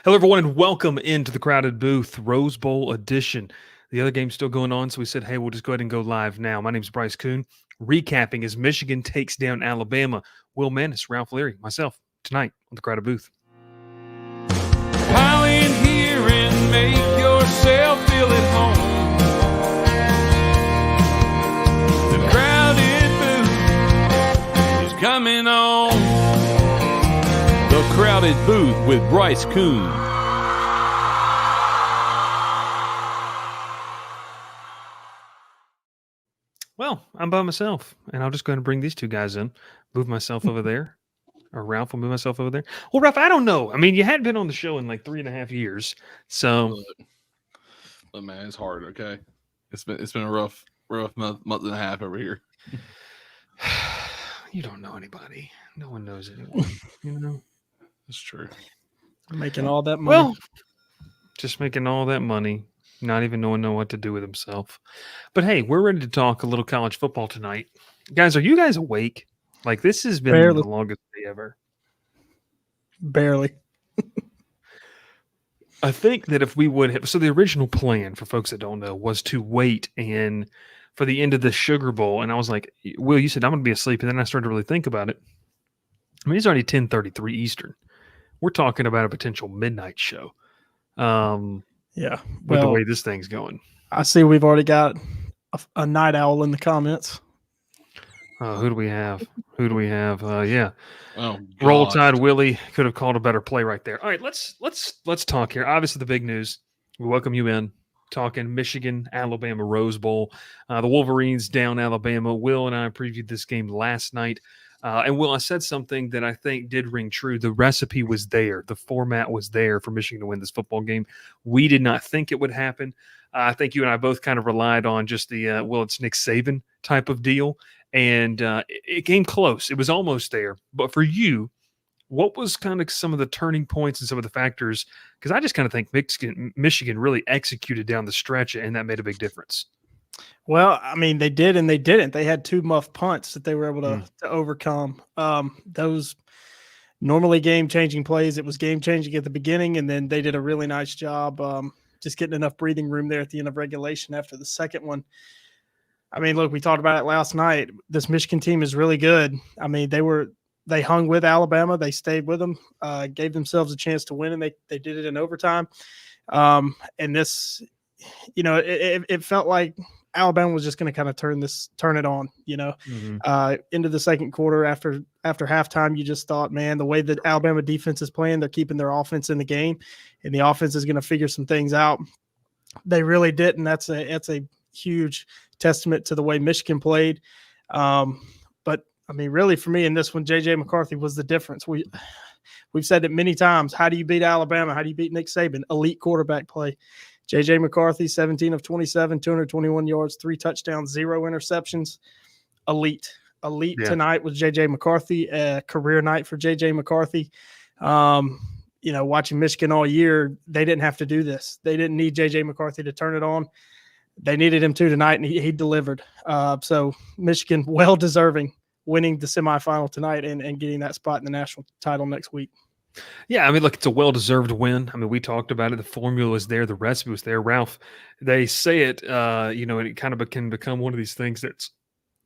Hello, everyone, and welcome into the Crowded Booth, Rose Bowl edition. The other game's still going on, so we said, hey, we'll just go ahead and go live now. My name's Bryce Koon, recapping as Michigan takes down Alabama. Will Manis, Ralph Leary, myself, tonight on the Crowded Booth. Pile in here and make yourself feel at home. The Crowded Booth is coming on. The Crowded Booth with Bryce Koon. Well, I'm by myself, and I'll just go ahead and bring these two guys in. Move myself over there. Or Ralph will move myself over there. Well, Ralph, I don't know. I mean, you hadn't been on the show in like 3.5 years, so. Look, man, it's hard. Okay, it's been a rough month and a half over here. You don't know anybody. No one knows anyone. You know. That's true. Making all that money. Well, just making all that money, not even knowing what to do with himself. But hey, we're ready to talk a little college football tonight. Guys, are you guys awake? Like, this has been Barely. the longest day ever. Barely. I think that if we would have, so the original plan, for folks that don't know, was to wait and for the end of the Sugar Bowl. And I was like, Will, you said I'm going to be asleep. And then I started to really think about it. I mean, it's already 10:33 Eastern. We're talking about a potential midnight show. Yeah. With the way this thing's going. I see we've already got a night owl in the comments. Who do we have? Yeah. Oh, Roll God. Tide Willie could have called a better play right there. All right, let's talk here. Obviously, the big news. We welcome you in. Talking Michigan, Alabama Rose Bowl. The Wolverines down Alabama. Will and I previewed this game last night. And Will, I said something that I think did ring true. The recipe was there. The format was there for Michigan to win this football game. We did not think it would happen. I think you and I both kind of relied on just the, it's Nick Saban type of deal. And it came close. It was almost there. But for you, what was kind of some of the turning points and some of the factors? Because I just kind of think Michigan really executed down the stretch, and that made a big difference. Well, I mean, they did and they didn't. They had two muff punts that they were able to overcome. Those normally game-changing plays, it was game-changing at the beginning, and then they did a really nice job just getting enough breathing room there at the end of regulation after the second one. I mean, look, we talked about it last night. This Michigan team is really good. I mean, they hung with Alabama. They stayed with them, gave themselves a chance to win, and they did it in overtime. And this, it felt like Alabama was just going to kind of turn it on, into the second quarter after halftime. You just thought, man, the way that Alabama defense is playing, they're keeping their offense in the game, and the offense is going to figure some things out. They really didn't. That's a huge testament to the way Michigan played. But I mean, really for me in this one, JJ McCarthy was the difference. We've said it many times. How do you beat Alabama? How do you beat Nick Saban? Elite quarterback play. JJ McCarthy, 17 of 27, 221 yards, 3 touchdowns, 0 interceptions. Elite. Yeah. Tonight was JJ McCarthy, a career night for JJ McCarthy. Watching Michigan all year, they didn't have to do this. They didn't need JJ McCarthy to turn it on. They needed him to tonight, and he delivered. So Michigan, well deserving, winning the semifinal tonight and getting that spot in the national title next week. Yeah, I mean, look, it's a well-deserved win. I mean, we talked about it. The formula was there. The recipe was there. Ralph, they say it, it kind of can become one of these things that's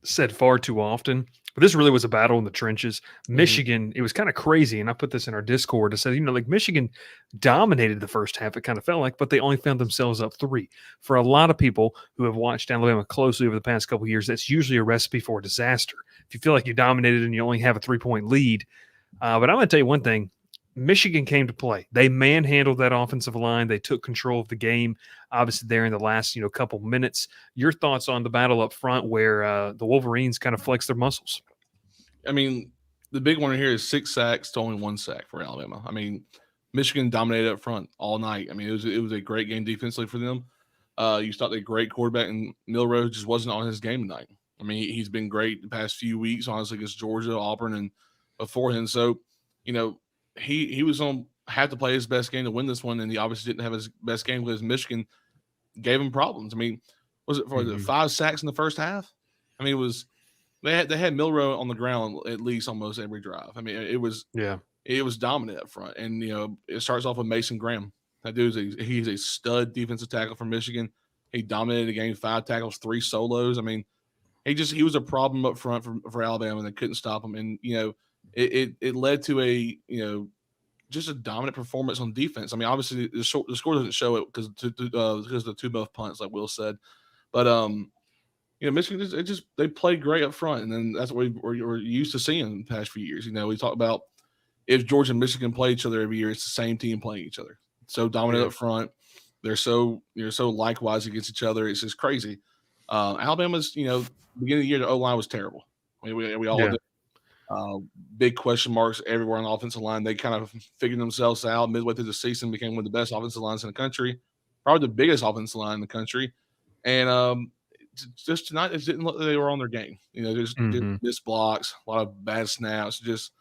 said far too often. But this really was a battle in the trenches. Michigan, it was kind of crazy, and I put this in our Discord to say, Michigan dominated the first half, it kind of felt like, but they only found themselves up 3. For a lot of people who have watched Alabama closely over the past couple of years, that's usually a recipe for a disaster. If you feel like you dominated and you only have a 3-point lead. But I'm going to tell you one thing. Michigan came to play. They manhandled that offensive line. They took control of the game, obviously, there in the last couple minutes. Your thoughts on the battle up front where the Wolverines kind of flexed their muscles? I mean, the big one here is 6 sacks to only 1 sack for Alabama. I mean, Michigan dominated up front all night. I mean, it was a great game defensively for them. You thought the great quarterback in Milroe just wasn't on his game tonight. I mean, he's been great the past few weeks, honestly, against Georgia, Auburn, and beforehand. So, he was on had to play his best game to win this one, and he obviously didn't have his best game because Michigan gave him problems. I mean, was it for the 5 sacks in the first half? I mean, it was they had Milroe on the ground at least almost every drive. I mean, it was dominant up front, and it starts off with Mason Graham. That dude's he's a stud defensive tackle for Michigan. He dominated the game, 5 tackles, 3 solos. I mean, he was a problem up front for Alabama, and they couldn't stop him. And it led to a just a dominant performance on defense. I mean, obviously the score doesn't show it because of the 2 muff punts, like Will said, but Michigan they played great up front, and then that's what we're used to seeing in the past few years. We talk about if Georgia and Michigan play each other every year, it's the same team playing each other. So dominant up front, they're so likewise against each other. It's just crazy. Alabama's beginning of the year, the O-line was terrible. I mean, we all did. Big question marks everywhere on the offensive line. They kind of figured themselves out midway through the season, became one of the best offensive lines in the country, probably the biggest offensive line in the country. And just tonight, it didn't look like they were on their game. Just missed blocks, a lot of bad snaps. Just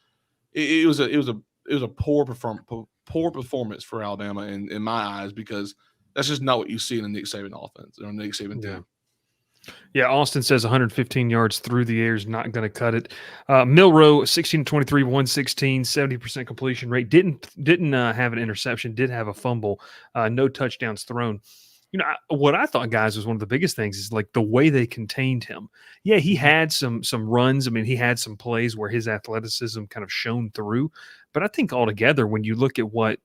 it was a poor performance for Alabama in my eyes, because that's just not what you see in a Nick Saban offense or a Nick Saban team. Yeah, Austin says 115 yards through the air is not going to cut it. Milroe, 16-23, 116, 70% completion rate. Didn't have an interception, did have a fumble, no touchdowns thrown. What I thought, guys, was one of the biggest things is like the way they contained him. Yeah, he had some runs. I mean, he had some plays where his athleticism kind of shone through. But I think altogether, when you look at what,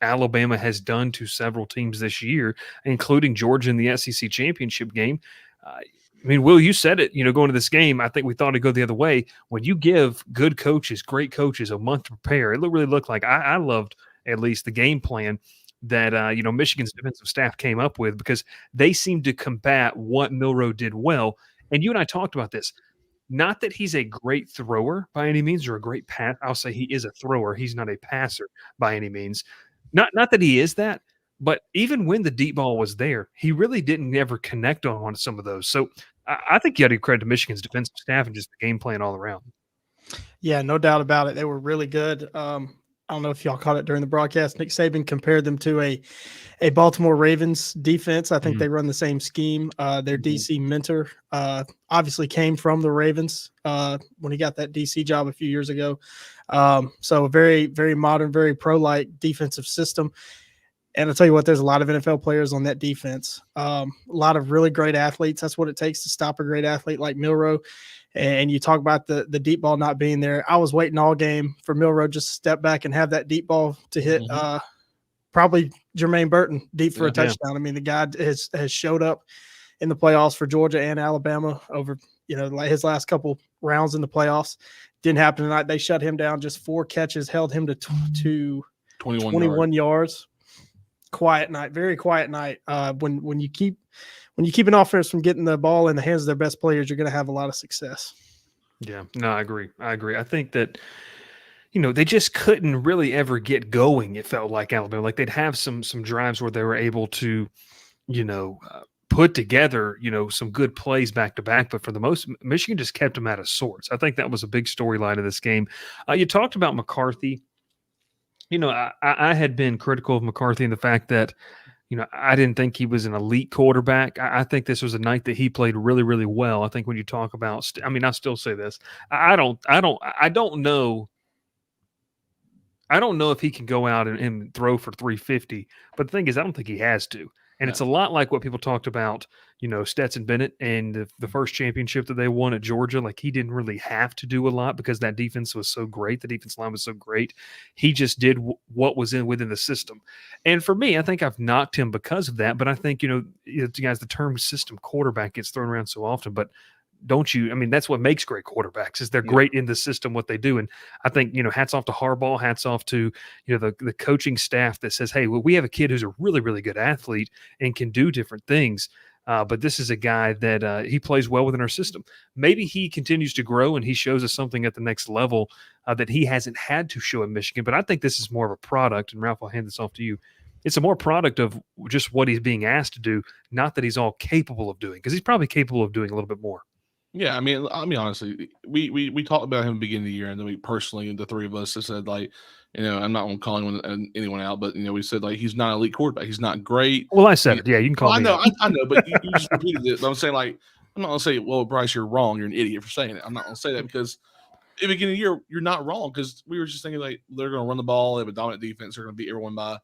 Alabama has done to several teams this year, including Georgia in the SEC championship game, I mean, Will, you said it, going to this game, I think we thought it'd go the other way. When you give good coaches, great coaches, a month to prepare, it really looked like I loved at least the game plan that, Michigan's defensive staff came up with, because they seemed to combat what Milroe did well. And you and I talked about this. Not that he's a great thrower by any means, or a great pass. I'll say he is a thrower. He's not a passer by any means. Not that he is that. But even when the deep ball was there, he really didn't ever connect on some of those. So I think you got to give credit to Michigan's defensive staff and just the game plan all around. Yeah, no doubt about it. They were really good. I don't know if y'all caught it during the broadcast. Nick Saban compared them to a Baltimore Ravens defense. I think they run the same scheme. Their DC mentor obviously came from the Ravens when he got that DC job a few years ago. So a very, very modern, very pro-like defensive system. And I'll tell you what, there's a lot of NFL players on that defense. A lot of really great athletes. That's what it takes to stop a great athlete like Milroe. And you talk about the deep ball not being there. I was waiting all game for Milroe just to step back and have that deep ball to hit probably Jermaine Burton deep for a touchdown. I mean, the guy has showed up in the playoffs for Georgia and Alabama over, like his last couple rounds in the playoffs. Didn't happen tonight. They shut him down. Just 4 catches, held him to 21 yards. Quiet night, very quiet night. When you keep an offense from getting the ball in the hands of their best players, you're going to have a lot of success. Yeah, no, I agree. I think that they just couldn't really ever get going. It felt like Alabama, like they'd have some drives where they were able to, put together, some good plays back to back. But for the most, Michigan just kept them out of sorts. I think that was a big storyline of this game. You talked about McCarthy. I had been critical of McCarthy in the fact that, I didn't think he was an elite quarterback. I think this was a night that he played really, really well. I think when you talk about, I still say this. I don't know. I don't know if he can go out and throw for 350, but the thing is, I don't think he has to. And it's a lot like what people talked about, Stetson Bennett and the first championship that they won at Georgia. Like, he didn't really have to do a lot because that defense was so great. The defense line was so great. He just did what was within the system. And for me, I think I've knocked him because of that. But I think, guys, the term system quarterback gets thrown around so often. But that's what makes great quarterbacks is they're great in the system, what they do. And I think, hats off to Harbaugh, hats off to, the coaching staff that says, hey, well, we have a kid who's a really, really good athlete and can do different things. But this is a guy that he plays well within our system. Maybe he continues to grow and he shows us something at the next level that he hasn't had to show in Michigan. But I think this is more of a product. And Ralph, I'll hand this off to you. It's a more product of just what he's being asked to do, not that he's all capable of doing, because he's probably capable of doing a little bit more. Yeah, I mean, honestly, we talked about him at the beginning of the year, and then we personally, the three of us, have said like, I'm not going to call anyone out, but we said like he's not an elite quarterback. He's not great. Well, I said it. Yeah, you can call I me know, out. I know, but you just repeated it. But I'm saying like, I'm not going to say, well, Bryce, you're wrong. You're an idiot for saying it. I'm not going to say that because at the beginning of the year, you're not wrong because we were just thinking like they're going to run the ball, they have a dominant defense, they're going to beat everyone by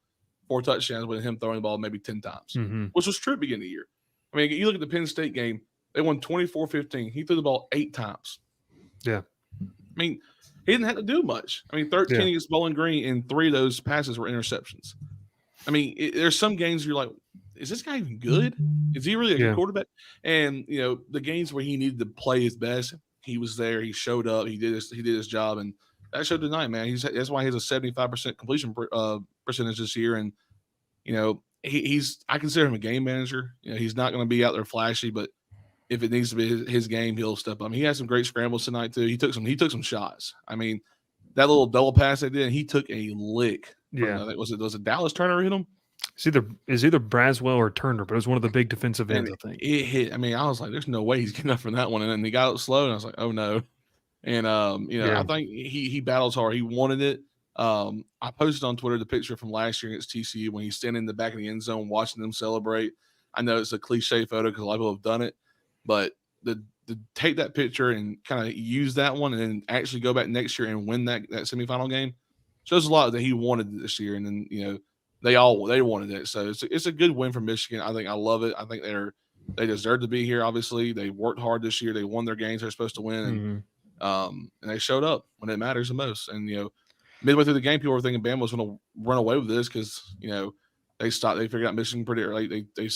4 touchdowns with him throwing the ball maybe 10 times, which was true at the beginning of the year. I mean, you look at the Penn State game. They won 24-15. He threw the ball 8 times. Yeah. I mean, he didn't have to do much. I mean, 13 against Bowling Green, and 3 of those passes were interceptions. I mean, there's some games you're like, is this guy even good? Is he really a good quarterback? And, the games where he needed to play his best, he was there. He showed up. He did his job. And that showed tonight, man. That's why he has a 75% completion percentage this year. And, I consider him a game manager. He's not going to be out there flashy, but if it needs to be his game, he'll step up. He had some great scrambles tonight too. He took some shots. I mean, that little double pass they did, he took a lick. Yeah, was it Dallas Turner hit him? It's either Braswell or Turner, but it was one of the big defensive ends, I think. It hit. I mean, I was like, "There's no way he's getting up from that one," and then he got it slow, and I was like, "Oh no!" And I think he battles hard. He wanted it. I posted on Twitter the picture from last year against TCU when he's standing in the back of the end zone watching them celebrate. I know it's a cliche photo because a lot of people have done it, but to take that picture and kind of use that one and then actually go back next year and win that semifinal game shows a lot that he wanted this year. And then they wanted it, so it's a good win for Michigan. I love it. I think they deserve to be here. Obviously, they worked hard this year. They won their games they're supposed to win, and they showed up when it matters the most. And midway through the game, people were thinking Bama was going to run away with this because they stopped. They figured out Michigan pretty early. They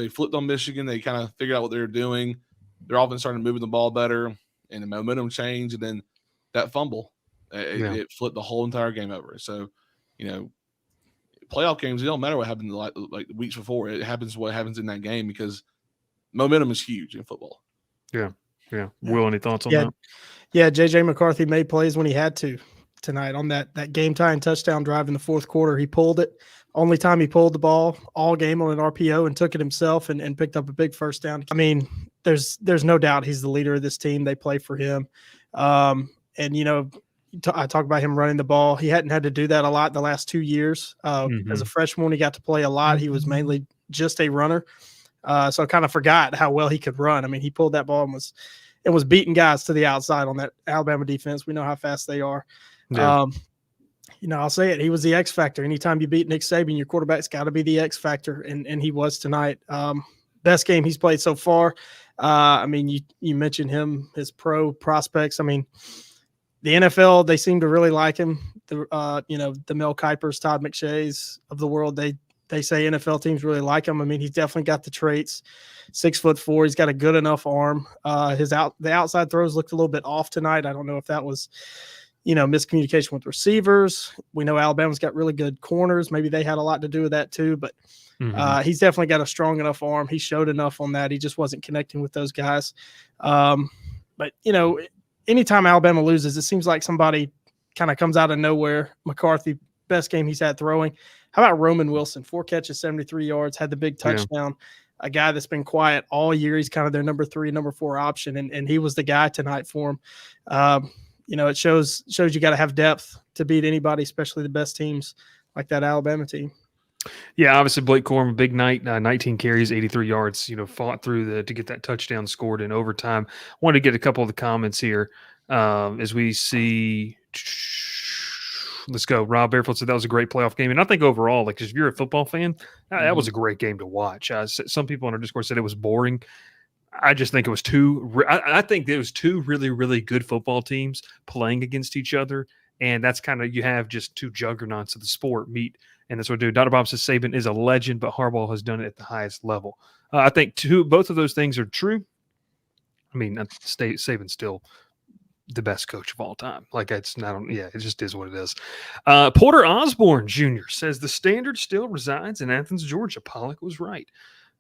flipped on Michigan. They kind of figured out what they were doing. Their offense started moving the ball better, and the momentum changed. And then that fumble, it flipped the whole entire game over. So, playoff games, it don't matter what happened like weeks before. It happens what happens in that game because momentum is huge in football. Yeah. Will, any thoughts on that? Yeah, JJ McCarthy made plays when he had to tonight on that game-tying touchdown drive in the fourth quarter. He pulled it. Only time he pulled the ball all game on an RPO and took it himself and picked up a big first down. I mean, there's no doubt he's the leader of this team. They play for him. I talk about him running the ball. He hadn't had to do that a lot the last 2 years. As a freshman, when he got to play a lot, he was mainly just a runner. So I kind of forgot how well he could run. I mean, he pulled that ball and was beating guys to the outside on that Alabama defense. We know how fast they are. Yeah. I'll say it. He was the X factor. Anytime you beat Nick Saban, your quarterback's got to be the X factor, and he was tonight. Best game he's played so far. I mean, you mentioned him, his pro prospects. I mean, the NFL, they seem to really like him. The Mel Kipers, Todd McShays of the world, they say NFL teams really like him. I mean, he's definitely got the traits. 6'4". He's got a good enough arm. The outside throws looked a little bit off tonight. I don't know if that was miscommunication with receivers. We know Alabama's got really good corners. Maybe they had a lot to do with that too, but he's definitely got a strong enough arm. He showed enough on that. He just wasn't connecting with those guys. But anytime Alabama loses, it seems like somebody kind of comes out of nowhere. McCarthy, best game he's had throwing. How about Roman Wilson? 4 catches, 73 yards, had the big touchdown. A guy that's been quiet all year. He's kind of their number 3, number 4 option, and he was the guy tonight for him. It shows you got to have depth to beat anybody, especially the best teams like that Alabama team. Yeah, obviously Blake Corum, big night, 19 carries, 83 yards, fought through to get that touchdown scored in overtime. I wanted to get a couple of the comments here as we see. Let's go. Rob Barefoot said that was a great playoff game. And I think overall, like, if you're a football fan, that was a great game to watch. Some people on our Discord said it was boring. I just think it was I think there was 2 really, really good football teams playing against each other. And that's kind of, you have just 2 juggernauts of the sport meet. And that's what I do. Dr. Bob says Saban is a legend, but Harbaugh has done it at the highest level. I think both of those things are true. I mean, Saban's still the best coach of all time. Like, it just is what it is. Porter Osborne Jr. says the standard still resides in Athens, Georgia. Pollock was right.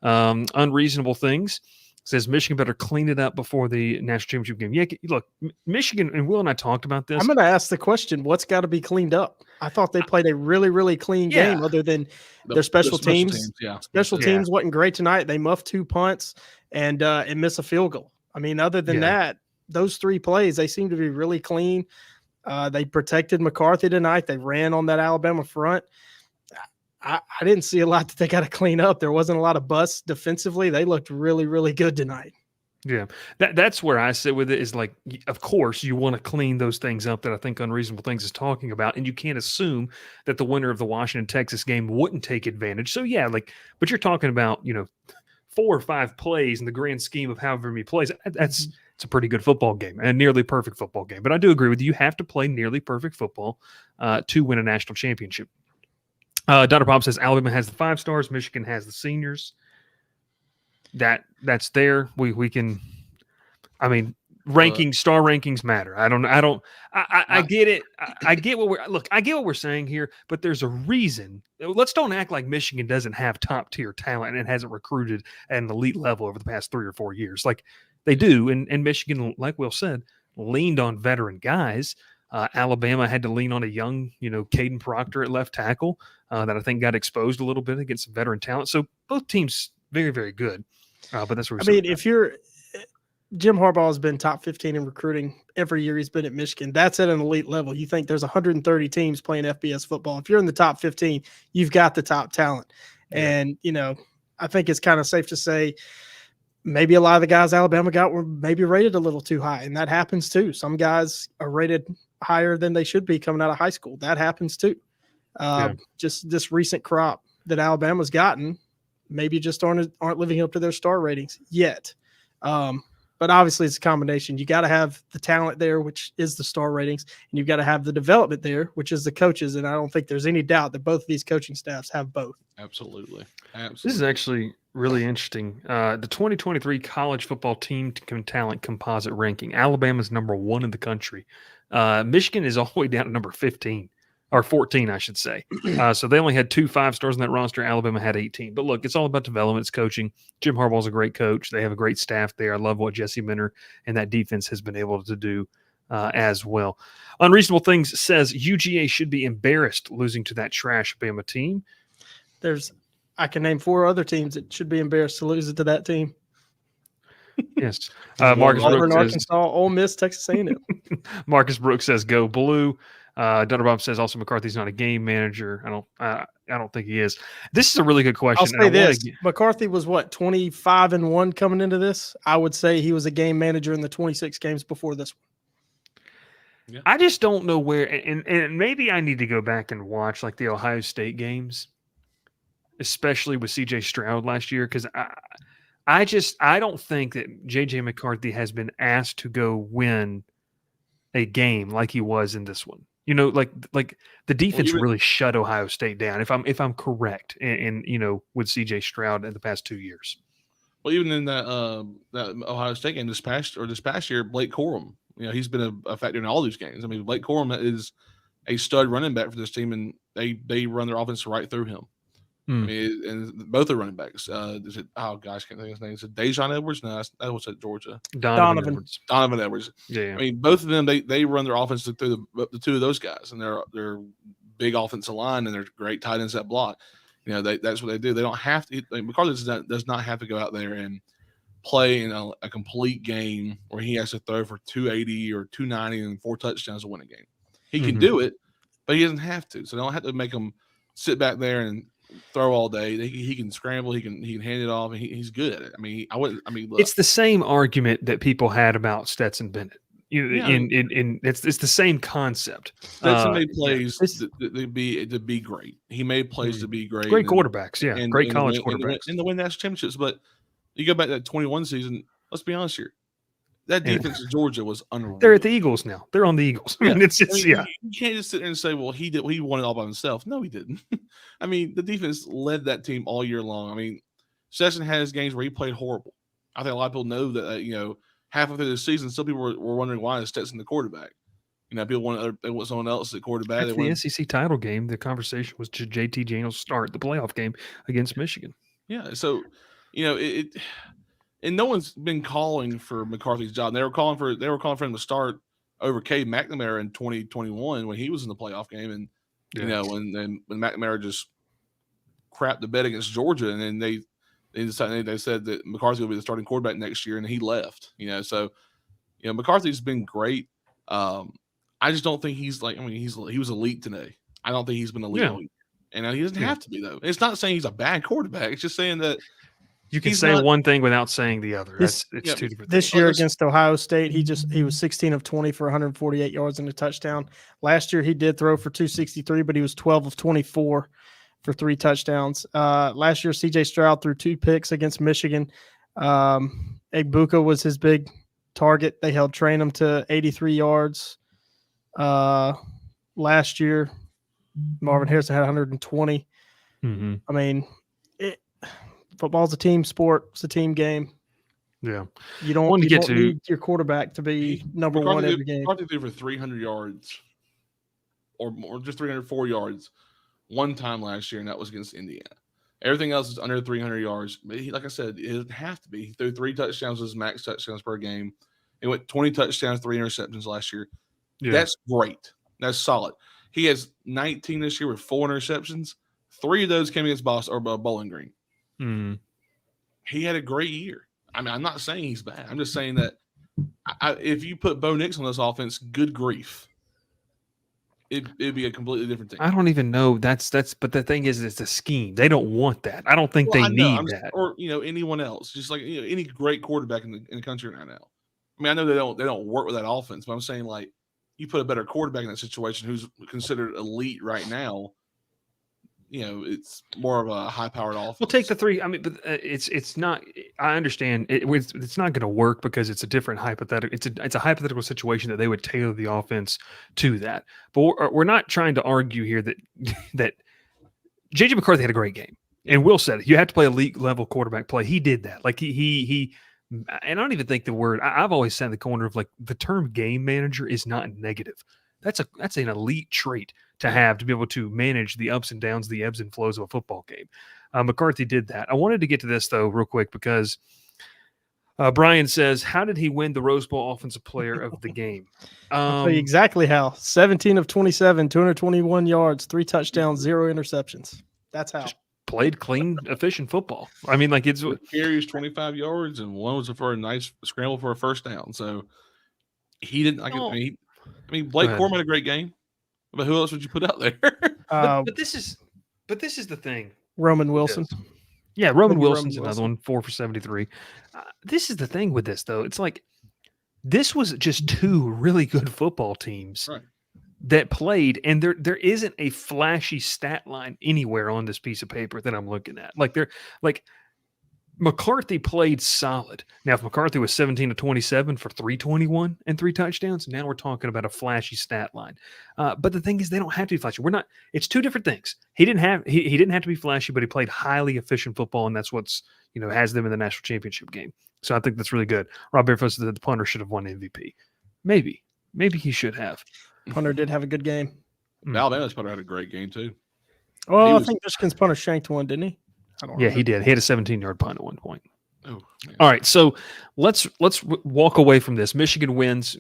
Unreasonable things. Says Michigan better clean it up before the national championship game. Yeah, look, Michigan, and Will and I talked about this. I'm going to ask the question, what's got to be cleaned up? I thought they played a really, really clean game other than their special teams. Special teams wasn't great tonight. They muffed 2 punts and missed a field goal. I mean, other than that, those 3 plays, they seem to be really clean. They protected McCarthy tonight. They ran on that Alabama front. I didn't see a lot that they got to clean up. There wasn't a lot of busts defensively. They looked really, really good tonight. Yeah, that's where I sit with it is like, of course, you want to clean those things up that I think Unreasonable Things is talking about, and you can't assume that the winner of the Washington-Texas game wouldn't take advantage. So, yeah, but you're talking about, 4 or 5 plays in the grand scheme of however many plays. It's a pretty good football game, and a nearly perfect football game. But I do agree with you. You have to play nearly perfect football to win a national championship. Dr. Bob says Alabama has the 5 stars, Michigan has the seniors. That's there. We can. I mean, star rankings matter. I get it. I get what we're saying here, but there's a reason. Let's don't act like Michigan doesn't have top tier talent and hasn't recruited at an elite level over the past 3 or 4 years. Like they do, and Michigan, like Will said, leaned on veteran guys. Alabama had to lean on a young, Caden Proctor at left tackle that I think got exposed a little bit against some veteran talent. So both teams very, very good. But that's where if you're Jim Harbaugh has been top 15 in recruiting every year he's been at Michigan. That's at an elite level. You think there's 130 teams playing FBS football. If you're in the top 15, you've got the top talent. Yeah. And, I think it's kind of safe to say maybe a lot of the guys Alabama got were maybe rated a little too high, and that happens too. Some guys are rated higher than they should be coming out of high school. That happens too. Just this recent crop that Alabama's gotten maybe just aren't living up to their star ratings yet. But obviously it's a combination. You got to have the talent there, which is the star ratings, and you've got to have the development there, which is the coaches. And I don't think there's any doubt that both of these coaching staffs have both. Absolutely. This is actually really interesting. The 2023 college football team talent composite ranking. Alabama's number 1 in the country. Michigan is all the way down to number 15. Or 14, I should say. So they only had 2 5 stars in that roster. Alabama had 18. But look, it's all about development. It's coaching. Jim Harbaugh's a great coach. They have a great staff there. I love what Jesse Minter and that defense has been able to do as well. Unreasonable Things says UGA should be embarrassed losing to that trash Bama team. I can name 4 other teams that should be embarrassed to lose it to that team. Yes. Marcus Brooks says, Arkansas, Ole Miss, Texas A&M. Marcus Brooks says go blue. Dunner Bob says also McCarthy's not a game manager. I don't think he is. This is a really good question. I'll say this: McCarthy was 25-1 coming into this. I would say he was a game manager in the 26 games before this one. Yeah. I just don't know where, and maybe I need to go back and watch like the Ohio State games, especially with CJ Stroud last year, because I don't think that JJ McCarthy has been asked to go win a game like he was in this one. Like the defense really shut Ohio State down. If I'm correct, and with CJ Stroud in the past 2 years. Well, even in that Ohio State game this past year, Blake Corum, he's been a factor in all these games. I mean, Blake Corum is a stud running back for this team, and they run their offense right through him. I mean, and both are running backs. Is it? Oh gosh, can't think of his name. Is it Dejon Edwards? No, that was at Georgia. Donovan Edwards. Donovan Edwards. Yeah. I mean, both of them they run their offense through the 2 of those guys, and they're big offensive line, and they're great tight ends that block. That's what they do. They don't have to. McCarthy does not have to go out there and play in a complete game where he has to throw for 280 or 290 and 4 touchdowns to win a game. He can do it, but he doesn't have to. So they don't have to make him sit back there and throw all day. He can scramble. He can hand it off, and he's good at it. Look. It's the same argument that people had about Stetson Bennett. It's the same concept. Stetson made plays to be great. He made plays to be great. Great quarterbacks, yeah, great college quarterbacks, and to win national championships. But you go back to that 21 season. Let's be honest here. That defense in Georgia was unreal. They're at the Eagles now. They're on the Eagles. You can't just sit there and say, "Well, he won it all by himself." No, he didn't. I mean, the defense led that team all year long. I mean, Stetson had his games where he played horrible. I think a lot of people know that. Halfway through the season, still people were wondering why is Stetson the quarterback. People want someone else at quarterback. After the SEC title game, the conversation was should JT Daniels start the playoff game against Michigan. Yeah, so and no one's been calling for McCarthy's job. They were calling for him to start over Cade McNamara in 2021 when he was in the playoff game, and when McNamara just crapped the bed against Georgia, and then they And they said that McCarthy will be the starting quarterback next year, and he left. So McCarthy's been great. I just don't think he's like. I mean, he was elite today. I don't think he's been elite all year. And he doesn't have to be though. It's not saying he's a bad quarterback. It's just saying that you can say one thing without saying the other. It's two different things. This year against Ohio State, he was 16 of 20 for 148 yards and a touchdown. Last year he did throw for 263, but he was 12 of 24 for 3 touchdowns. Last year CJ Stroud threw 2 picks against Michigan. Egbuka was his big target. They held Trainum to 83 yards. Last year Marvin Harrison had 120. Mm-hmm. I mean, football's a team sport. It's a team game. Yeah. You don't need your quarterback to be number one every game. McCarthy threw for 300 yards or just 304 yards one time last year, and that was against Indiana. Everything else is under 300 yards. But like I said, it doesn't have to be. He threw 3 touchdowns as max touchdowns per game. He went 20 touchdowns, 3 interceptions last year. Yeah. That's great. That's solid. He has 19 this year with 4 interceptions. 3 of those came against Bowling Green. Mm-hmm. He had a great year. I mean, I'm not saying he's bad. I'm just saying that if you put Bo Nix on this offense, good grief, it'd be a completely different thing. I don't even know but the thing is, it's a scheme. They don't want that. I don't think they need that. Or anyone else, just like any great quarterback in the country right now. I mean, I know they don't work with that offense, but I'm saying like you put a better quarterback in that situation who's considered elite right now. It's more of a high-powered offense. We'll take the 3. I mean, but it's not. I understand it's not going to work because it's a different hypothetical. It's a hypothetical situation that they would tailor the offense to that. But we're not trying to argue here that J.J. McCarthy had a great game, and Will said it. You have to play elite level quarterback play. He did that. Like he. And I don't even think the word. I've always said in the corner of like the term game manager is not negative. That's an elite trait to have, to be able to manage the ups and downs, the ebbs and flows of a football game. McCarthy did that. I wanted to get to this, though, real quick, because Brian says, how did he win the Rose Bowl Offensive Player of the Game? I'll tell you exactly how. 17 of 27, 221 yards, 3 touchdowns, 0 interceptions. That's how. Just played clean, efficient football. I mean, like it's carries 25 yards, and one was for a nice scramble for a first down. So he didn't. I mean, Blake Corum had a great game. But who else would you put out there? but this is the thing. Roman Wilson. Yeah, Roman Wilson's another one, 4 for 73. This is the thing with this, though. It's like this was just 2 really good football teams that played, and there isn't a flashy stat line anywhere on this piece of paper that I'm looking at. McCarthy played solid. Now, if McCarthy was 17 to 27 for 321 and 3 touchdowns, now we're talking about a flashy stat line. But the thing is, they don't have to be flashy. It's 2 different things. He didn't have to be flashy, but he played highly efficient football, and that's what's has them in the national championship game. So I think that's really good. Rob Barefoot said that the punter should have won MVP. Maybe he should have. Punter did have a good game. Alabama's punter had a great game too. Well, I think Michigan's punter shanked one, didn't he? Yeah, he did. He had a 17-yard punt at one point. Oh, all right. So let's walk away from this. Michigan wins.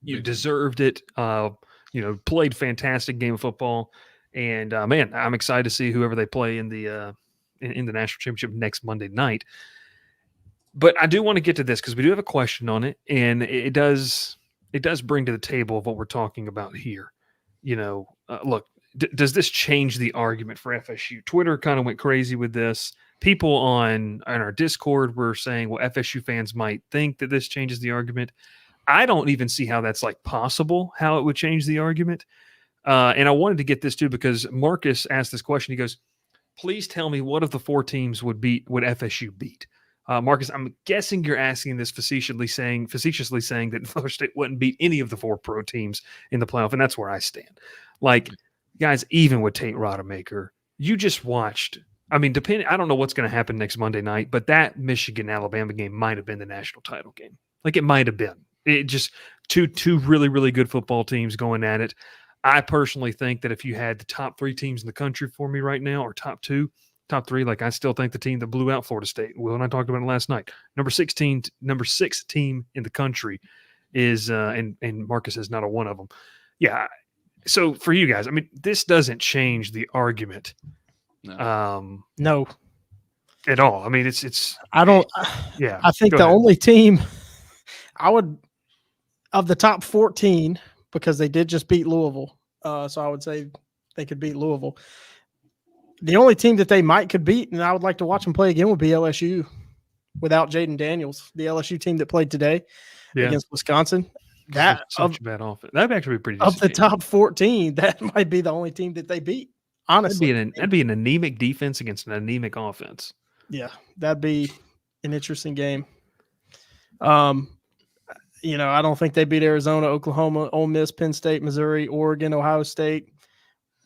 You deserved it. Played fantastic game of football, and man, I'm excited to see whoever they play in the national championship next Monday night. But I do want to get to this because we do have a question on it, and it does bring to the table of what we're talking about here. Look. Does this change the argument for FSU? Twitter kind of went crazy with this. People on our Discord were saying, well, FSU fans might think that this changes the argument. I don't even see how that's possible, how it would change the argument. And I wanted to get this too, because Marcus asked this question. He goes, please tell me what of the 4 teams would FSU beat? Marcus, I'm guessing you're asking this facetiously saying that Florida State wouldn't beat any of the 4 pro teams in the playoff. And that's where I stand. Guys, even with Tate Rodemaker, you just watched. I mean, I don't know what's going to happen next Monday night, but that Michigan-Alabama game might have been the national title game. It might have been. It just two really, really good football teams going at it. I personally think that if you had the top 3 teams in the country for me right now, or top 3, I still think the team that blew out Florida State, Will and I talked about it last night, number 6 team in the country is, and Marcus is not a one of them. Yeah. So for you guys, I mean, this doesn't change the argument. No. at all. I mean, it's I don't. yeah. I think go the ahead. only team I would of the top 14 because they did just beat Louisville. So I would say they could beat Louisville. The only team that they could beat, and I would like to watch them play again, would be LSU without Jaden Daniels, the LSU team that played today against Wisconsin. That such a bad offense. That'd actually be pretty of the decent game. top 14, that might be the only team that they beat. Honestly, That'd be an anemic defense against an anemic offense. Yeah, that'd be an interesting game. I don't think they beat Arizona, Oklahoma, Ole Miss, Penn State, Missouri, Oregon, Ohio State.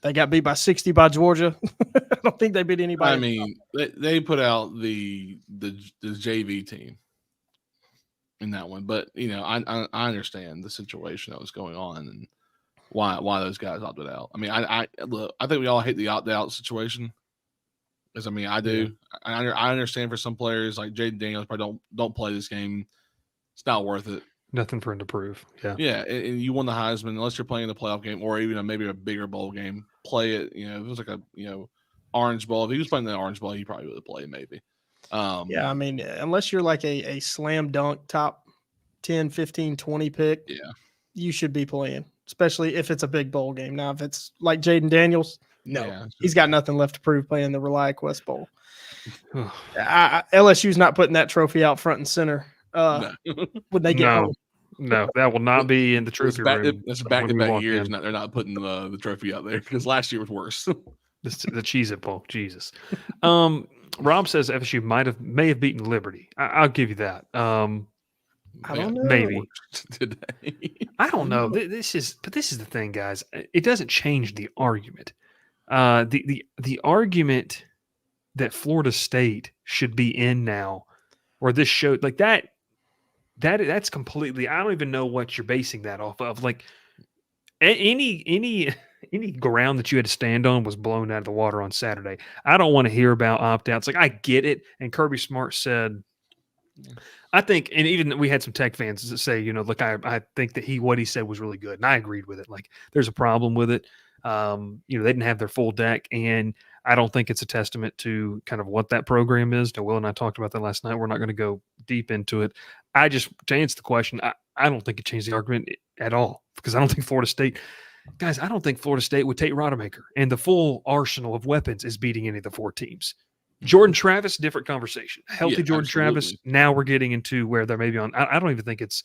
They got beat by 60 by Georgia. I don't think they beat anybody. I mean, they put out the JV team in that one, but I understand the situation that was going on and why those guys opted out. I mean, I think we all hate the opt out situation. Because I mean, I do. Yeah. I understand for some players like Jaden Daniels probably don't play this game. It's not worth it. Nothing for him to prove. Yeah. Yeah, and you won the Heisman unless you're playing the playoff game or even maybe a bigger bowl game. Play it. If it was like a Orange Bowl. If he was playing the Orange Bowl, he probably would have played maybe. Yeah, I mean, unless you're like a slam dunk top 10, 15, 20 pick, yeah, you should be playing, especially if it's a big bowl game. Now, if it's like Jaden Daniels, no, he's got nothing left to prove playing the ReliaQuest Bowl. LSU's not putting that trophy out front and center when they get home. No, that will not be in the trophy room. That's back-to-back years. They're not putting the trophy out there because last year was worse. The Cheez-It Bowl, Jesus. Rob says FSU may have beaten Liberty. I'll give you that. I don't know. Maybe today. I don't know. This is the thing, guys. It doesn't change the argument. The argument that Florida State should be in now, or this show like that's completely. I don't even know what you're basing that off of. Like any ground that you had to stand on was blown out of the water on Saturday. I don't want to hear about opt-outs. Like I get it. And Kirby Smart said, I think, and even we had some Tech fans that say, look, I think that what he said was really good, and I agreed with it. Like there's a problem with it. They didn't have their full deck, and I don't think it's a testament to kind of what that program is. Will and I talked about that last night. We're not going to go deep into it. To answer the question, I don't think it changed the argument at all because I don't think Florida State would take Rodemaker, and the full arsenal of weapons is beating any of the four teams. Jordan Travis, different conversation. Healthy Jordan Travis. Now we're getting into where they're maybe on. I don't even think it's.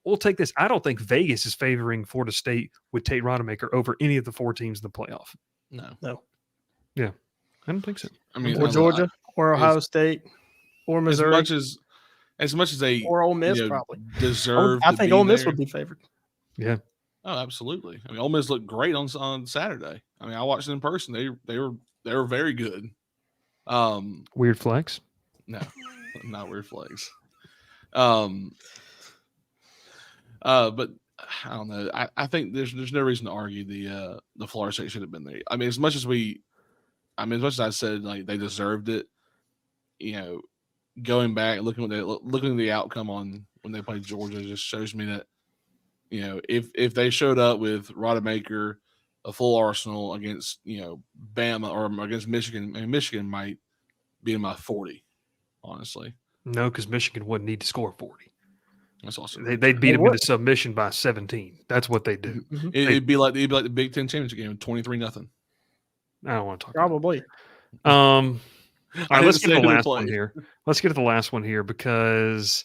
We'll take this. I don't think Vegas is favoring Florida State with Tate Rodemaker over any of the four teams in the playoff. No. Yeah, I don't think so. I mean, or Georgia, or Ohio State, or Missouri. As much as they or Ole Miss probably deserve. I think Ole Miss would be favored. Yeah. Oh, absolutely. I mean, Ole Miss looked great on Saturday. I mean, I watched it in person. They were very good. Weird flex? No, not weird flex. But I don't know. I think there's no reason to argue the Florida State should have been there. I mean, as much as I said like they deserved it, going back looking at the outcome on when they played Georgia just shows me that if they showed up with Rodemaker, a full arsenal against Bama or against Michigan, and Michigan might beat them by 40. Honestly, no, because Michigan wouldn't need to score 40. That's also they'd beat them into submission by 17. That's what they do. Mm-hmm. It'd be like the Big Ten championship game, 23-0. I don't want to talk. Probably. All right, let's get to the last one here. Let's get to the last one here because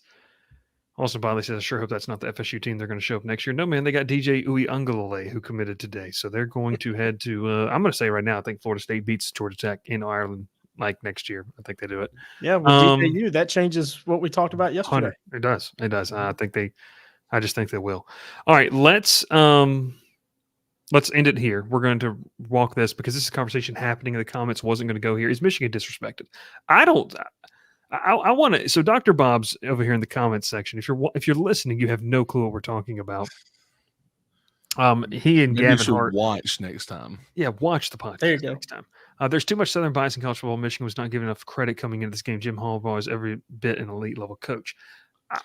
Austin Biley says, I sure hope that's not the FSU team they're going to show up next year. No, man, they got DJ Uiagalelei who committed today. So they're going to head to, I'm going to say right now, I think Florida State beats Georgia Tech in Ireland like next year. I think they do it. Yeah, with DJU, that changes what we talked about yesterday. It does. It does. I just think they will. All right, let's end it here. We're going to walk this because this is a conversation happening in the comments. Wasn't going to go here. Is Michigan disrespected? I want to. So Dr. Bob's over here in the comments section. If you're listening, you have no clue what we're talking about. He and Gavin Hart watch next time. Yeah, watch the podcast. There you go. Next time. There's too much Southern bias in college football. Michigan was not given enough credit coming into this game. Jim Harbaugh is every bit an elite level coach.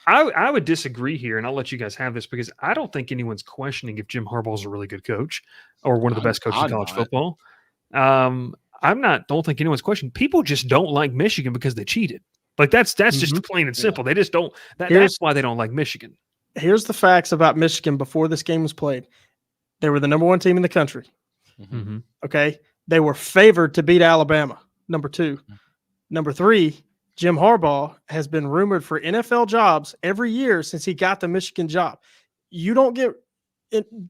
I would disagree here, and I'll let you guys have this because I don't think anyone's questioning if Jim Harbaugh is a really good coach or one of the best coaches in college football. don't think anyone's questioning. People just don't like Michigan because they cheated. Like that's just plain and simple. They just don't. That's why they don't like Michigan. Here's the facts about Michigan before this game was played. They were the number 1 team in the country. Mm-hmm. Okay. They were favored to beat Alabama, number 2. Number 3, Jim Harbaugh has been rumored for NFL jobs every year since he got the Michigan job. You don't get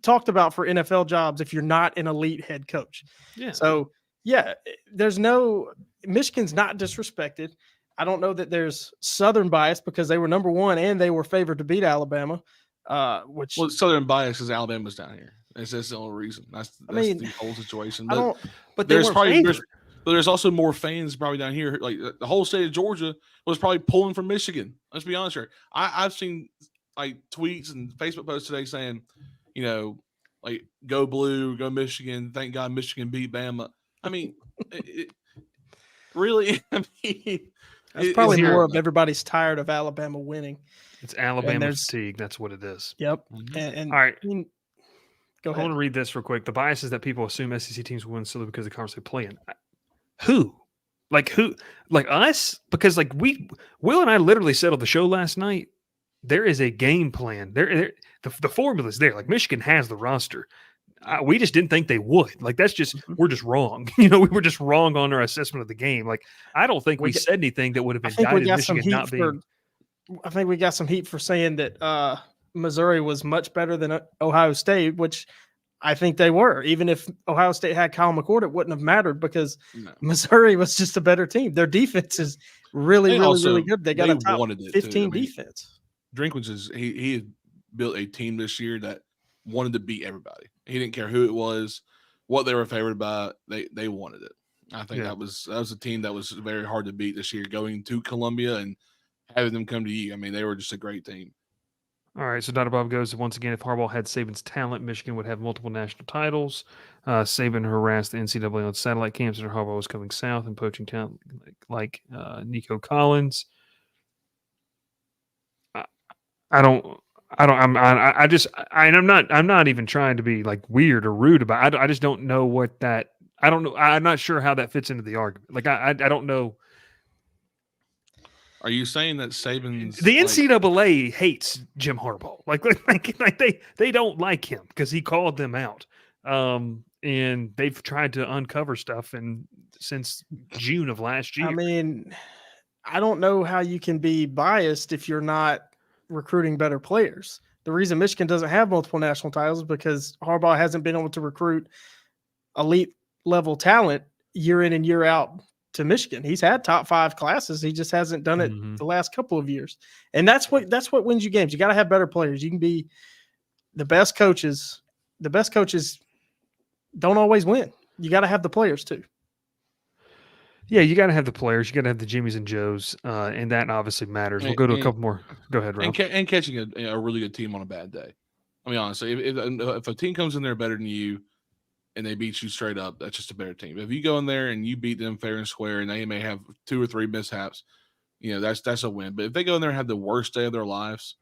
talked about for NFL jobs if you're not an elite head coach. Yeah. So, Michigan's not disrespected. I don't know that there's Southern bias because they were number 1 and they were favored to beat Alabama. Southern bias is Alabama's down here. That's the only reason. That's the whole situation. But there's also more fans probably down here. Like the whole state of Georgia was probably pulling from Michigan. Let's be honest here. I've seen like tweets and Facebook posts today saying, like go blue, go Michigan. Thank God Michigan beat Bama. I mean, really? I mean, that's probably more of everybody's tired of Alabama winning. It's Alabama fatigue. That's what it is. Yep. Mm-hmm. And all right. Go ahead. I want to read this real quick. The bias is that people assume SEC teams will win solely because of the conference they play in. Who? Like us? Because like Will and I literally said on the show last night, there is a game plan. The formula is there. Like Michigan has the roster. We just didn't think they would. Like that's just we're just wrong. We were just wrong on our assessment of the game. Like I don't think we said anything that would have indicted Michigan not being. I think we got some heat for saying that Missouri was much better than Ohio State, which I think they were. Even if Ohio State had Kyle McCord, it wouldn't have mattered because Missouri was just a better team. Their defense is really good. They got a top 15 defense. Drinkwitz he had built a team this year that wanted to beat everybody. He didn't care who it was, what they were favored by. They wanted it. I think that was a team that was very hard to beat this year, going to Columbia and having them come to you. I mean, they were just a great team. All right, so Dr. Bob goes, once again, if Harbaugh had Saban's talent, Michigan would have multiple national titles. Saban harassed the NCAA on satellite camps after Harbaugh was coming south and poaching talent like Nico Collins. I'm not even trying to be like weird or rude about it. I just don't know what that, I don't know. I'm not sure how that fits into the argument. Like, I don't know. Are you saying that Saban's the NCAA hates Jim Harbaugh? Like they don't like him because he called them out, and they've tried to uncover stuff since June of last year. I mean, I don't know how you can be biased if you're not recruiting better players. The reason Michigan doesn't have multiple national titles is because Harbaugh hasn't been able to recruit elite level talent year in and year out to Michigan. He's had top 5 classes. He just hasn't done it the last couple of years. And that's what wins you games. You got to have better players. You can be the best coaches. The best coaches don't always win. You got to have the players too. Yeah, you got to have the players. You got to have the Jimmies and Joes, and that obviously matters. We'll go to a couple more. Go ahead, Ralph. And catching a really good team on a bad day. I mean, honestly, if a team comes in there better than you and they beat you straight up, that's just a better team. If you go in there and you beat them fair and square and they may have 2 or 3 mishaps, that's a win. But if they go in there and have the worst day of their lives,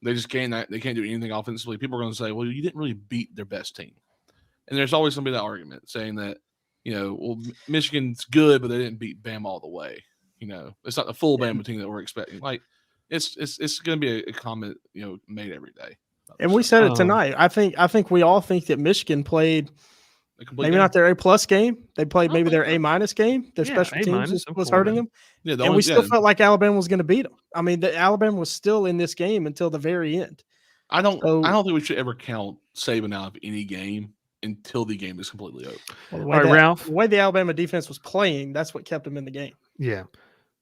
they just can't do anything offensively. People are going to say, well, you didn't really beat their best team. And there's always going to be that argument saying that, well, Michigan's good, but they didn't beat Bama all the way. It's not the full Bama team that we're expecting. Like it's going to be a comment, made every day. And we said it tonight. I think we all think that Michigan played maybe not their A+ game. They played maybe their A- game. Their special teams was hurting them. Yeah, and we still felt like Alabama was going to beat them. I mean, Alabama was still in this game until the very end. I don't think we should ever count Saban out of any game until the game is completely over. Well, Ralph, the way the Alabama defense was playing, that's what kept them in the game. Yeah.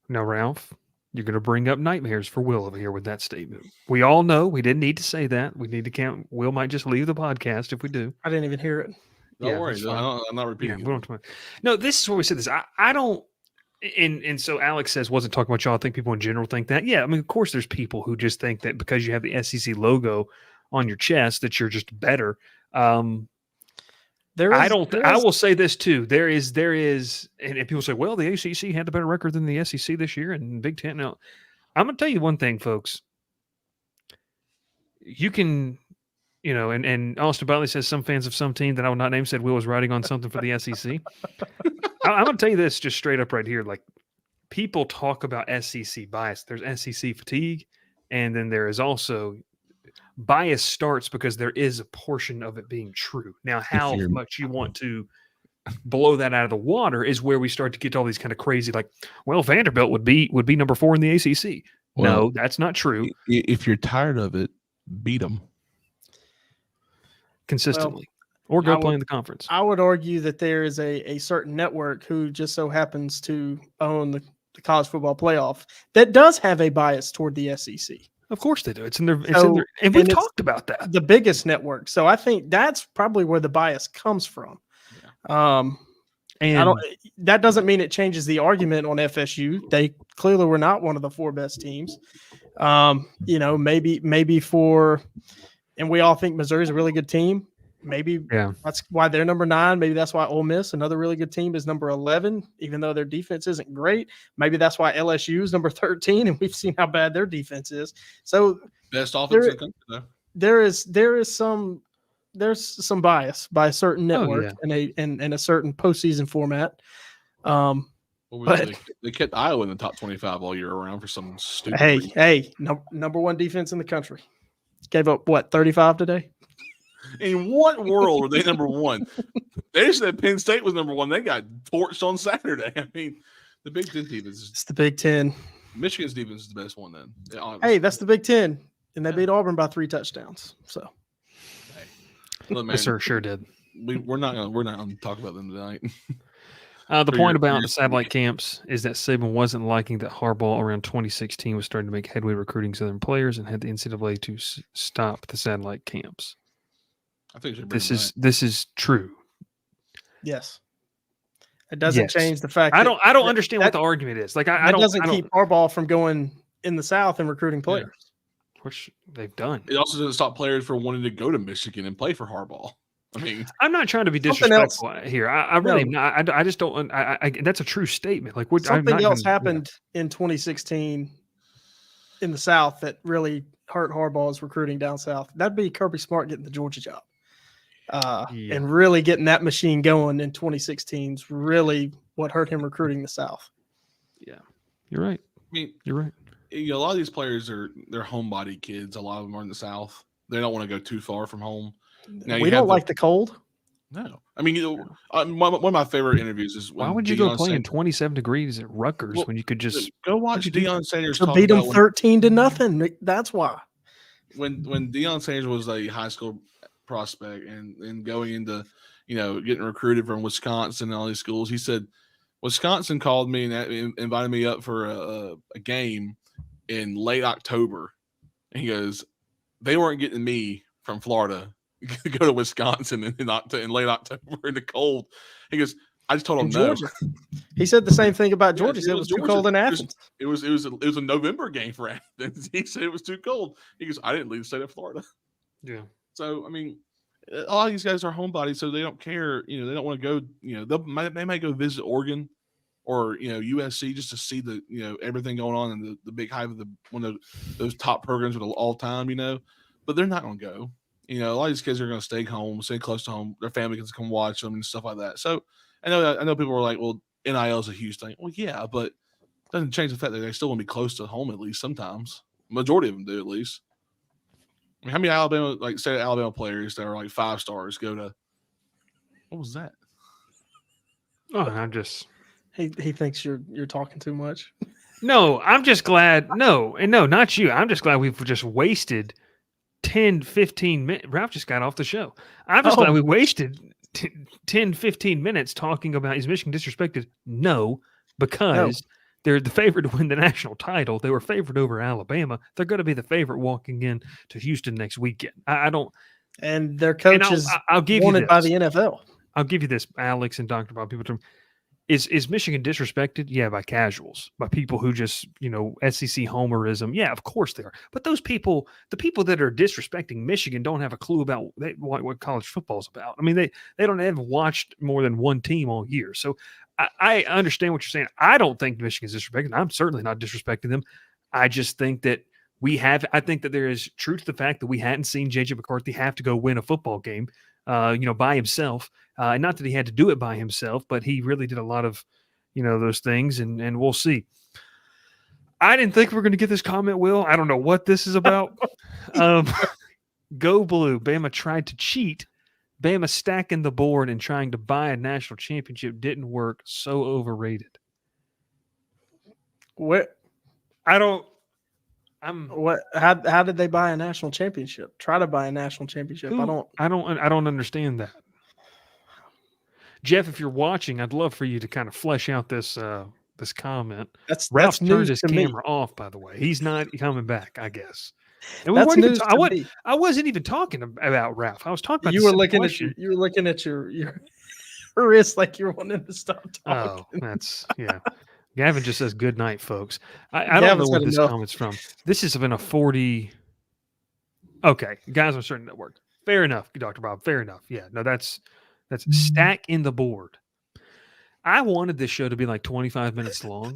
Now, Ralph, you're going to bring up nightmares for Will over here with that statement. We all know we didn't need to say that. We need to count. Will might just leave the podcast if we do. I didn't even hear it. Don't worry. I'm not repeating it. No, this is where we said this. I don't. And so Alex says, wasn't talking about y'all. I think people in general think that. Yeah, I mean, of course, there's people who just think that because you have the SEC logo on your chest that you're just better. I will say this too. There is, and people say, well, the ACC had a better record than the SEC this year and Big Ten. Now, I'm going to tell you one thing, folks. You can, and Austin Biley says some fans of some team that I will not name said Will was writing on something for the SEC. I'm going to tell you this just straight up right here. Like, people talk about SEC bias. There's SEC fatigue, and then there is also bias starts because there is a portion of it being true. Now, how much you want to blow that out of the water is where we start to get to all these kind of crazy, like, well, Vanderbilt would be number 4 in the ACC. Well, no, that's not true. If you're tired of it, beat them consistently, or go play in the conference. I would argue that there is a certain network who just so happens to own the college football playoff that does have a bias toward the SEC. Of course they do. It's in their, and we've talked about that. The biggest network. So I think that's probably where the bias comes from. Yeah. And that doesn't mean it changes the argument on FSU. They clearly were not one of the 4 best teams. Maybe and we all think Missouri's a really good team. Maybe that's why they're number 9. Maybe that's why Ole Miss, another really good team, is number 11, even though their defense isn't great. Maybe that's why LSU is number 13, and we've seen how bad their defense is. So best offense in the country, though. There's some bias by a certain network and a certain postseason format. They kept Iowa in the top 25 all year around for some stupid reason. Number 1 defense in the country. Gave up 35 today? In what world were they number 1? They said Penn State was number 1. They got torched on Saturday. I mean, the Big Ten defense. It's the Big Ten. Michigan's defense is the best one then. Hey, that's the Big Ten. And they beat Auburn by 3 touchdowns. So, look, man, yes, sir, sure did. We're not gonna talk about them tonight. The point about the satellite camps is that Saban wasn't liking that Harbaugh around 2016 was starting to make headway recruiting Southern players and had the NCAA to stop the satellite camps. I think this is true. Yes, it doesn't change the fact. I don't understand what the argument is. Like, I don't. Doesn't keep Harbaugh from going in the South and recruiting players, which they've done. It also doesn't stop players from wanting to go to Michigan and play for Harbaugh. I mean, I'm not trying to be disrespectful here. I really am not. I just don't. That's a true statement. Like, something else happened in 2016 in the South that really hurt Harbaugh's recruiting down south. That'd be Kirby Smart getting the Georgia job. And really getting that machine going in 2016 is really what hurt him recruiting the South. Yeah, you're right. I mean, you're right. A lot of these players they're homebody kids. A lot of them are in the South. They don't want to go too far from home. Now, we don't like the cold. No, I mean, one of my favorite interviews is why would you go play in 27 degrees at Rutgers when you could just go watch Deion Sanders to beat them 13-0? That's why. When Deion Sanders was a high school prospect and going into getting recruited from Wisconsin and all these schools, he said Wisconsin called me and invited me up for a game in late October, and he goes, they weren't getting me from Florida to go to Wisconsin in late October in the cold. He goes, I just told him no. He said the same thing about Georgia. He said it was too cold in Athens. It was a November game for Athens. He said it was too cold. He goes, I didn't leave the state of Florida. Yeah. So I mean, a lot of these guys are homebodies, so they don't care. They don't want to go. They might go visit Oregon or USC just to see the everything going on and the big hype of one of those top programs of all time. But they're not going to go. A lot of these kids are going to stay home, stay close to home. Their family can come watch them and stuff like that. So I know people are like, well, NIL is a huge thing. Well, yeah, but it doesn't change the fact that they still want to be close to home at least sometimes. Majority of them do at least. I mean, how many Alabama players that are like 5 stars go to? What was that? Oh, I'm just. He thinks you're talking too much. No, I'm just glad. No, not you. I'm just glad we've just wasted 10, 15 minutes. Ralph just got off the show. I'm just glad we wasted 10, 15 minutes talking about is Michigan disrespected? No, because they're the favorite to win the national title. They were favored over Alabama. They're going to be the favorite walking in to Houston next weekend. I don't. And their coach is wanted by the NFL. I'll give you this, Alex and Dr. Bob. People, is Michigan disrespected? Yeah, by casuals, by people who just, SEC homerism. Yeah, of course they are. But those people, the people that are disrespecting Michigan don't have a clue about what college football is about. I mean, they don't have watched more than one team all year. So I understand what you're saying. I don't think Michigan's disrespected. I'm certainly not disrespecting them. I just think that I think that there is truth to the fact that we hadn't seen J.J. McCarthy have to go win a football game by himself. Not that he had to do it by himself, but he really did a lot of, those things, and we'll see. I didn't think we were going to get this comment, Will. I don't know what this is about. Go Blue. Bama tried to cheat. Bama stacking the board and trying to buy a national championship didn't work. So overrated. What? How did they buy a national championship? Try to buy a national championship. I don't understand that. Jeff, if you're watching, I'd love for you to kind of flesh out this comment. Ralph turned his camera off, by the way. He's not coming back, I guess. And that's news I wasn't even talking about Ralph. I was talking about you were looking at your wrist like you were wanting to stop talking. Oh, that's Gavin just says good night, folks. I don't know where this comment's from. This has been a 40. Okay, guys on certain network. Fair enough, Dr. Bob. Fair enough. Yeah, no, that's stack in the board. I wanted this show to be like 25 minutes long.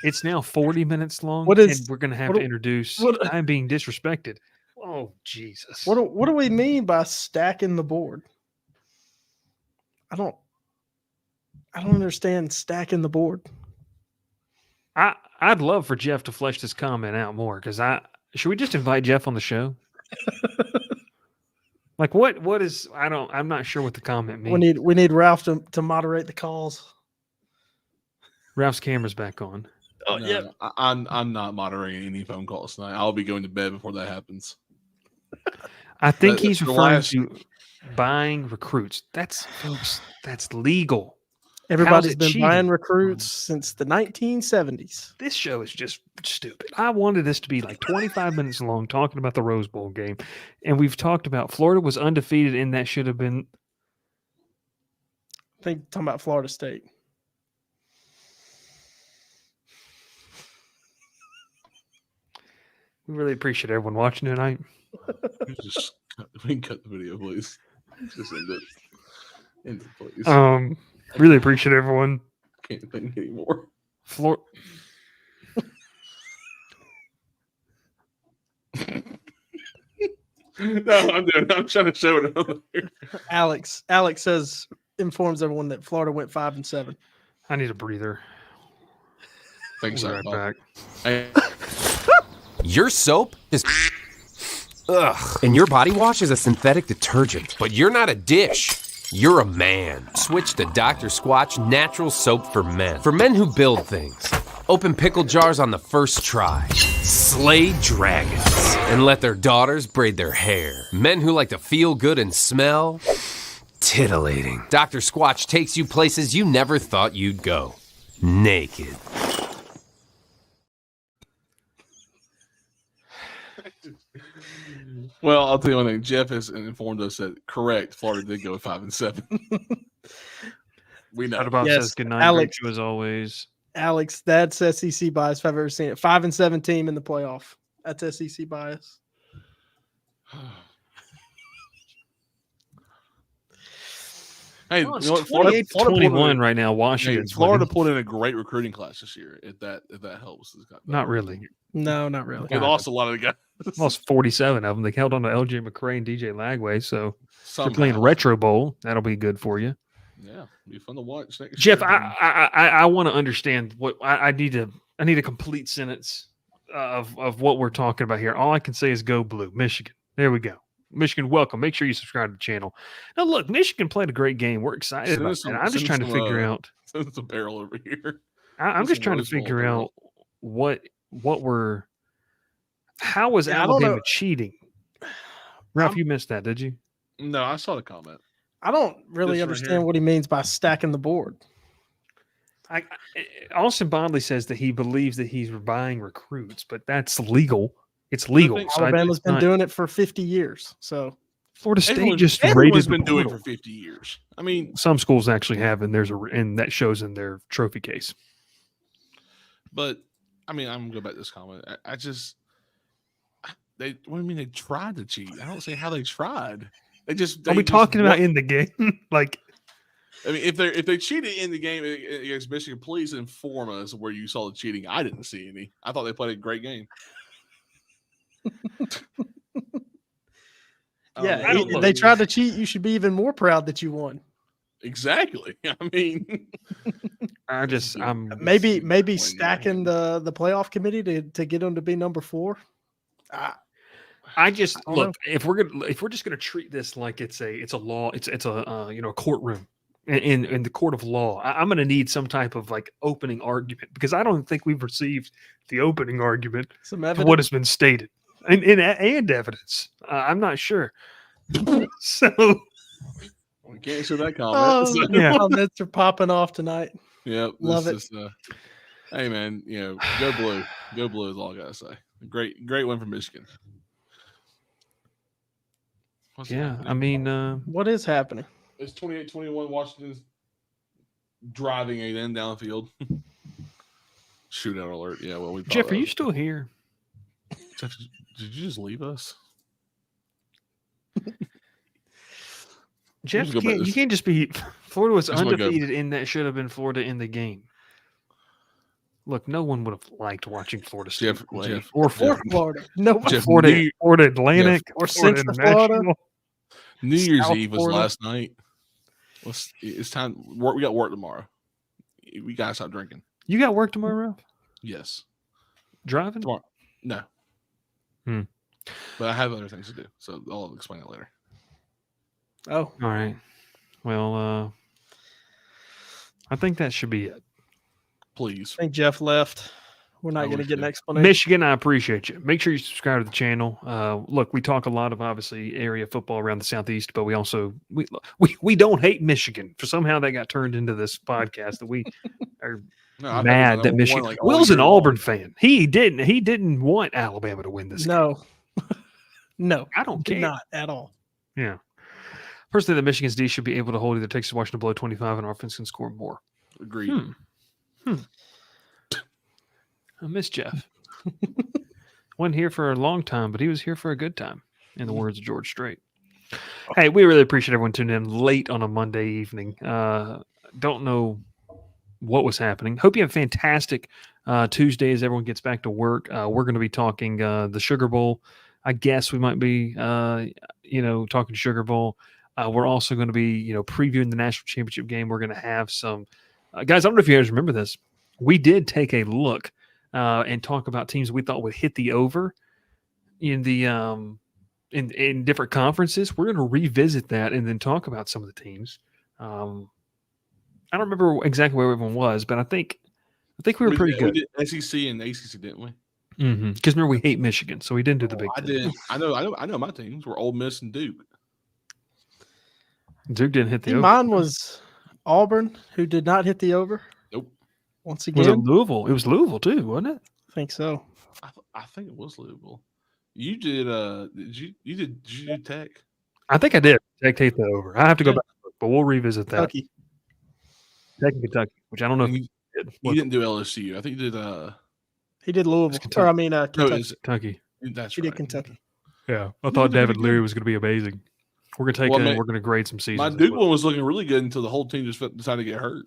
It's now 40 minutes long, and we're going to have to introduce I'm being disrespected. Oh, Jesus. What do we mean by stacking the board? I don't understand stacking the board. I'd love for Jeff to flesh this comment out more, because should we just invite Jeff on the show? Like what is I'm not sure what the comment means. We need Ralph to moderate the calls. Ralph's camera's back on. Oh no, yeah, I'm not moderating any phone calls tonight. I'll be going to bed before that happens. I think he's referring to buying recruits. That's legal. Everybody's been buying recruits since the 1970s. This show is just stupid. I wanted this to be like 25 minutes long, talking about the Rose Bowl game, and we've talked about Florida was undefeated, and that should have been. I think talking about Florida State. We really appreciate everyone watching tonight. We can cut the video, please. Just end it, please. Really appreciate everyone. Can't think anymore. No, I'm trying to show it over here. Alex informs everyone that Florida went 5-7. I need a breather. Thanks, right back. Your soap is and your body wash is a synthetic detergent. But you're not a dish. You're a man. Switch to Dr. Squatch Natural Soap for Men. For men who build things. Open pickle jars on the first try. Slay dragons. And let their daughters braid their hair. Men who like to feel good and smell. Titillating. Dr. Squatch takes you places you never thought you'd go. Naked. Well, I'll tell you one thing. Jeff has informed us that correct. Florida did go 5-7. We know. About says good night, Alex, as always. Alex, that's SEC bias if I've ever seen it. 5-7 team in the playoff. That's SEC bias. Hey, well, Florida 21 right now. Washington. Florida pulled in a great recruiting class this year. If that helps. Not really. No, not really. They lost a lot of the guys. Lost 47 of them. They held on to LJ McCray and DJ Lagway. So they're playing Retro Bowl. That'll be good for you. Yeah, it'll be fun to watch next Jeff, year. I want to understand what I need a complete sentence of what we're talking about here. All I can say is go Blue, Michigan. There we go. Michigan, welcome. Make sure you subscribe to the channel. Now, look, Michigan played a great game. We're excited about that. I'm just trying to figure out. It's a barrel over here. I'm just trying to figure out what we're. How was Alabama cheating? Ralph, you missed that, did you? No, I saw the comment. I don't really understand what he means by stacking the board. Austin Bondley says that he believes that he's buying recruits, but that's legal. It's legal. So Alabama's been doing it for 50 years. So Florida State everyone's been doing it for 50 years. I mean, some schools actually have, and and that shows in their trophy case. But I mean, I'm gonna go back to this comment. What do you mean they tried to cheat? I don't say how they tried. Are we talking about in the game? Like, I mean, if they cheated in the game against Michigan, please inform us where you saw the cheating. I didn't see any. I thought they played a great game. Yeah, I don't they look- tried to cheat. You should be even more proud that you won. Exactly. I mean, I'm Maybe stacking the playoff committee to get them to be number 4. I just I don't look if we're just gonna treat this like it's a law, it's a a courtroom in the court of law. I'm gonna need some type of like opening argument because I don't think we've received the opening argument Some for evidence. what has been stated and evidence. I'm not sure. So we can't show that comment. Oh, So, Yeah. comments are popping off tonight. yep. Love it. Hey man, go blue. Go blue is all I gotta say. Great win for Michigan. What's yeah, happening? I mean, What is happening? It's 28-21. Washington's driving it in downfield. Shootout alert. Yeah, well, we thought Jeff, are that you was- still here? Jeff, did you just leave us? Jeff, Let's go back you this- can't just be. Florida was Let's go. undefeated in that should have been Florida in the game. Look, no one would have liked watching Florida State Jeff, play Jeff, or Or Florida, Florida. No, Jeff, Florida, New- Florida Atlantic, Or Florida Central Florida. National. New Year's South Eve was Florida. last night. It's time. We got work tomorrow. We gotta stop drinking. You got work tomorrow, Ralph? Yes. Driving? Tomorrow. No. Hmm. But I have other things to do, so I'll explain that later. Oh, All right. Well, I think that should be it. Please. I think Jeff left. We're not I going to wish get an so. explanation. Michigan, I appreciate you. Make sure you subscribe to the channel. Look, we talk a lot of obviously area football around the Southeast, but we also we don't hate Michigan. For somehow that got turned into this podcast that we are No, I've mad never that won, Michigan. like, all Will's an year long. Auburn fan. He didn't want Alabama to win this game. No. No. I don't Did care. not at all. Yeah. Personally, the Michigan's D should be able to hold either Texas Washington below 25 and our offense can score more. Agreed. I miss Jeff. Wasn't here for a long time, but he was here for a good time, in the words of George Strait. Hey, we really appreciate everyone tuning in late on a Monday evening. Don't know what was happening. Hope you have a fantastic Tuesday as everyone gets back to work. We're going to be talking the Sugar Bowl. I guess we might be, talking Sugar Bowl. We're also going to be, previewing the national championship game. We're going to have some guys. I don't know if you guys remember this. We did take a look and talk about teams we thought would hit the over in the in different conferences. We're going to revisit that and then talk about some of the teams. I don't remember exactly where everyone was, but I think we were pretty good. We did SEC and ACC, didn't we? Because remember, we hate Michigan, so we didn't do the big. I did. I know. My teams were Ole Miss and Duke. Duke didn't hit I the think over. mine was Auburn, who did not hit the over. Nope. Once Was it again, Louisville? It was Louisville too, wasn't it? I think so. I think it was Louisville. You did. Did you do Tech? I think I did. Tech hit the over. I have to go back, but we'll revisit that. Kentucky. Tech and Kentucky, which I don't know if You, you did. you didn't do LSU. I think you did. He did Louisville. Kentucky. Or I mean, No, Kentucky. it's, Kentucky. that's He right. did Kentucky. Yeah, I thought David Leary was going to be amazing. We're going to take Well, we're going to grade some seasons. My as Duke well. one was looking really good until the whole team just decided to get hurt.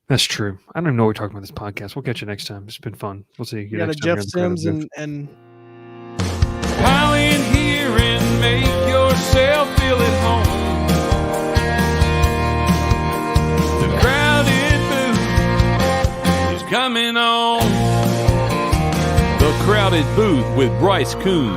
That's true. I don't even know what we're talking about this podcast. We'll catch you next time. It's been fun. We'll see you You got a next time Jeff here on the Crowded Sims Booth. and Pile in here and make yourself feel at home. The crowded booth is coming on. The Crowded Booth with Bryce Koon.